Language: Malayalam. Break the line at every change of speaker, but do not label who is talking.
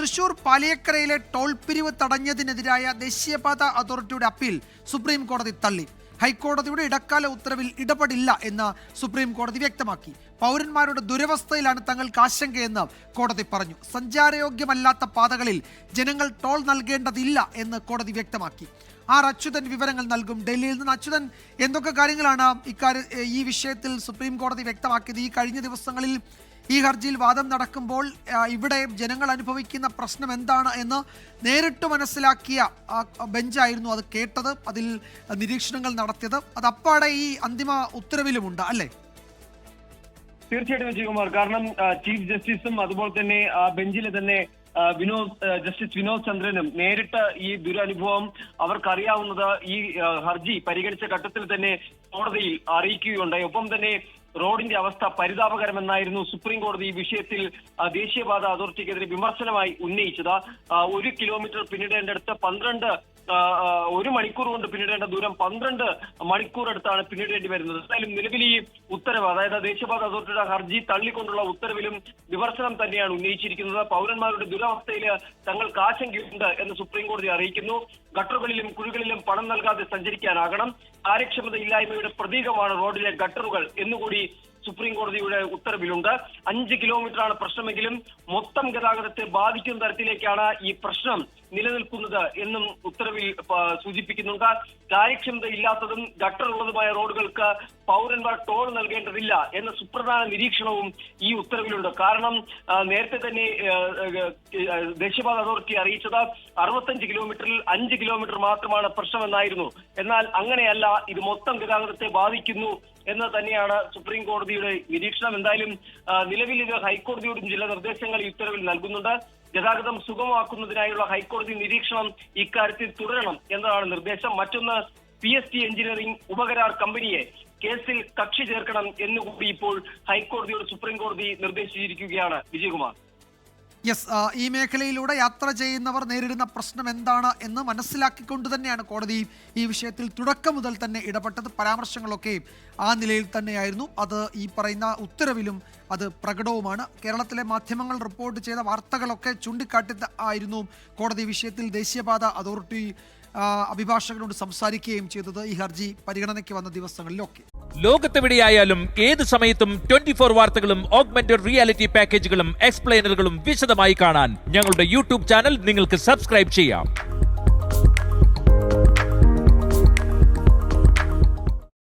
തൃശൂർ പാലിയക്കരയിലെ ടോൾ പിരിവ് തടഞ്ഞതിനെതിരായ ദേശീയപാത അതോറിറ്റിയുടെ അപ്പീൽ സുപ്രീം കോടതി തള്ളി. ഹൈക്കോടതിയുടെ ഇടക്കാല ഉത്തരവിൽ ഇടപെടില്ല എന്ന് സുപ്രീം കോടതി വ്യക്തമാക്കി. പൗരന്മാരുടെ ദുരവസ്ഥയിലാണ് തങ്ങൾക്ക് ആശങ്കയെന്ന് കോടതി പറഞ്ഞു. സഞ്ചാരയോഗ്യമല്ലാത്ത പാതകളിൽ ജനങ്ങൾ ടോൾ നൽകേണ്ടതില്ല എന്ന് കോടതി വ്യക്തമാക്കി. ആർ അച്യുതൻ വിവരങ്ങൾ നൽകും ഡൽഹിയിൽ നിന്ന്. അച്യുതൻ, എന്തൊക്കെ കാര്യങ്ങളാണ് ഈ വിഷയത്തിൽ സുപ്രീം കോടതി വ്യക്തമാക്കിയത്? ഈ കഴിഞ്ഞ ദിവസങ്ങളിൽ ഈ ഹർജിയിൽ വാദം നടക്കുമ്പോൾ ഇവിടെ ജനങ്ങൾ അനുഭവിക്കുന്ന പ്രശ്നം എന്താണ് എന്ന് നേരിട്ട് മനസ്സിലാക്കിയ ബെഞ്ചായിരുന്നു അത് കേട്ടത്, അതിൽ നിരീക്ഷണങ്ങൾ നടത്തിയത്. അത് അപ്പാടെ ഈ അന്തിമ ഉത്തരവിലുമുണ്ട് അല്ലേ?
തീർച്ചയായിട്ടും വിജയകുമാർ, കാരണം ചീഫ് ജസ്റ്റിസും അതുപോലെ തന്നെ ബെഞ്ചിലെ തന്നെ ജസ്റ്റിസ് വിനോദ് ചന്ദ്രനും നേരിട്ട് ഈ ദുരനുഭവം അവർക്കറിയാവുന്നത് ഈ ഹർജി പരിഗണിച്ച ഘട്ടത്തിൽ തന്നെ കോടതിയിൽ അറിയിക്കുകയുണ്ടായി. ഒപ്പം തന്നെ റോഡിന്റെ അവസ്ഥ പരിതാപകരമെന്നായിരുന്നു സുപ്രീം കോടതി ഈ വിഷയത്തിൽ ദേശീയപാത അതോറിറ്റിക്കെതിരെ വിമർശനമായി ഉന്നയിച്ചത്. 1 കിലോമീറ്റർ പിന്നിടേണ്ടടുത്ത് 1 മണിക്കൂർ കൊണ്ട് പിന്നിടേണ്ട ദൂരം 12 മണിക്കൂർ അടുത്താണ് പിന്നിടേണ്ടി വരുന്നത്. എന്തായാലും നിലവിൽ ഈ ഉത്തരവ്, അതായത് ദേശീയപാത അതോറിറ്റിയുടെ ഹർജി തള്ളിക്കൊണ്ടുള്ള ഉത്തരവിലും വിമർശനം തന്നെയാണ് ഉന്നയിച്ചിരിക്കുന്നത്. പൗരന്മാരുടെ ദുരവസ്ഥയിൽ തങ്ങൾക്ക് ആശങ്കയുണ്ട് എന്ന് സുപ്രീം കോടതി അറിയിക്കുന്നു. ഗട്ടറുകളിലും കുഴികളിലും പണം നൽകാതെ സഞ്ചരിക്കാനാകണം. കാര്യക്ഷമതയില്ലായ്മയുടെ പ്രതീകമാണ് റോഡിലെ ഗട്ടറുകൾ എന്നുകൂടി സുപ്രീം കോടതിയുടെ ഉത്തരവിലുണ്ട്. 5 കിലോമീറ്ററാണ് പ്രശ്നമെങ്കിലും മൊത്തം ഗതാഗതത്തെ ബാധിക്കുന്ന തരത്തിലേക്കാണ് ഈ പ്രശ്നം നിലനിൽക്കുന്നത് എന്നും ഉത്തരവിൽ സൂചിപ്പിക്കുന്നുണ്ട്. കാര്യക്ഷമതയില്ലാത്തതും ഗട്ടറുള്ളതുമായ റോഡുകൾക്ക് പൗരന്മാർ ടോൾ നൽകേണ്ടതില്ല എന്ന സുപ്രധാന നിരീക്ഷണവും ഈ ഉത്തരവിലുണ്ട്. കാരണം നേരത്തെ തന്നെ ദേശീയപാത അതോറിറ്റി അറിയിച്ചത് 65 കിലോമീറ്ററിൽ 5 കിലോമീറ്റർ മാത്രമാണ് പ്രശ്നമെന്നായിരുന്നു. എന്നാൽ അങ്ങനെയല്ല, ഇത് മൊത്തം ഗതാഗതത്തെ ബാധിക്കുന്നു എന്ന് തന്നെയാണ് സുപ്രീം കോടതിയുടെ നിരീക്ഷണം. എന്തായാലും നിലവിൽ ഇത് ഹൈക്കോടതിയോടും ചില നിർദ്ദേശങ്ങൾ ഈ ഉത്തരവിൽ നൽകുന്നുണ്ട്. ഗതാഗതം സുഗമമാക്കുന്നതിനായുള്ള ഹൈക്കോടതി നിരീക്ഷണം ഇക്കാര്യത്തിൽ തുടരണം എന്നതാണ് നിർദ്ദേശം. മറ്റൊന്ന്, PST എഞ്ചിനീയറിംഗ് ഉപകരാർ കമ്പനിയെ കേസിൽ കക്ഷി ചേർക്കണം എന്നുകൂടി ഇപ്പോൾ ഹൈക്കോടതിയോട് സുപ്രീം കോടതി നിർദ്ദേശിച്ചിരിക്കുകയാണ്. വിജയകുമാർ,
യെസ്, ഈ മേഖലയിലൂടെ യാത്ര ചെയ്യുന്നവർ നേരിടുന്ന പ്രശ്നം എന്താണ് എന്ന് മനസ്സിലാക്കിക്കൊണ്ട് തന്നെയാണ് കോടതി ഈ വിഷയത്തിൽ തുടക്കം മുതൽ തന്നെ ഇടപെട്ടത്. പരാമർശങ്ങളൊക്കെ ആ നിലയിൽ തന്നെയായിരുന്നു. അത് ഈ പറയുന്ന ഉത്തരവിലും അത് പ്രകടവുമാണ്. കേരളത്തിലെ മാധ്യമങ്ങൾ റിപ്പോർട്ട് ചെയ്ത വാർത്തകളൊക്കെ ചൂണ്ടിക്കാട്ടി ആയിരുന്നു കോടതി വിഷയത്തിൽ ദേശീയപാത അതോറിറ്റി അഭിഭാഷകരോട് സംസാരിക്കുകയും ചെയ്തത് ഈ ഹർജി പരിഗണനയ്ക്ക് വന്ന ദിവസങ്ങളിലൊക്കെ.
ലോകത്തെവിടെയായാലും ഏത് സമയത്തും 24 വാർത്തകളും ഓഗ്മെന്റഡ് റിയാലിറ്റി പാക്കേജുകളും എക്സ്പ്ലെയിനറുകളും വിശദമായി കാണാൻ ഞങ്ങളുടെ യൂട്യൂബ് ചാനൽ നിങ്ങൾക്ക് സബ്സ്ക്രൈബ് ചെയ്യാം.